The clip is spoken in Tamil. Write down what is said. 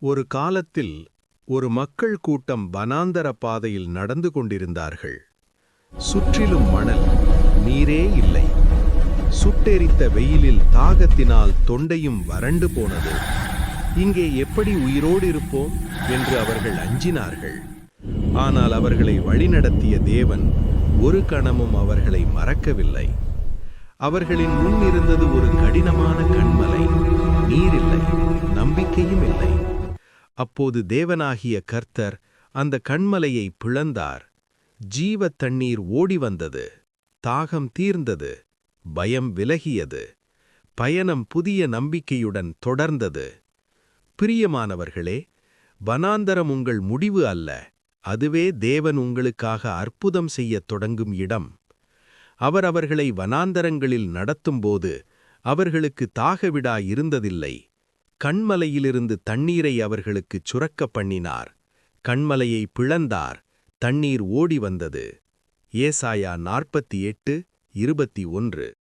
ஒரு காலத்தில் ஒரு மக்கள் கூட்டம் வனாந்தர பாதையில் நடந்து கொண்டிருந்தார்கள். சுற்றிலும் மணல், நீரே இல்லை. சுட்டெரித்த வெயிலில் தாகத்தினால் தொண்டையும் வறண்டு போனது. இங்கே எப்படி உயிரோடு இருப்போம் என்று அவர்கள் அஞ்சினார்கள். ஆனால் அவர்களை வழிநடத்திய தேவன் ஒரு கணமும் அவர்களை மறக்கவில்லை. அவர்களின் முன் இருந்தது ஒரு கடினமான கன்மலை. நீரில்லை, நம்பிக்கையும் இல்லை. அப்போது தேவனாகிய கர்த்தர் அந்த கன்மலையை பிளந்தார். ஜீவ தண்ணீர் ஓடி வந்தது. தாகம் தீர்ந்தது. பயம் விலகியது. பயணம் புதிய நம்பிக்கையுடன் தொடர்ந்தது. பிரியமானவர்களே, வனாந்தரம் உங்கள் முடிவு அல்ல. அதுவே தேவன் உங்களுக்காக அற்புதம் செய்யத் தொடங்கும் இடம். அவர் அவர்களை வனாந்தரங்களில் நடத்தும்போது அவர்களுக்கு தாகவிடா இருந்ததில்லை. கன்மலையிலிருந்து தண்ணீரை அவர்களுக்குச் சுரக்கப் பண்ணினார். கன்மலையை பிளந்தார். தண்ணீர் ஓடி வந்தது. ஏசாயா 48:21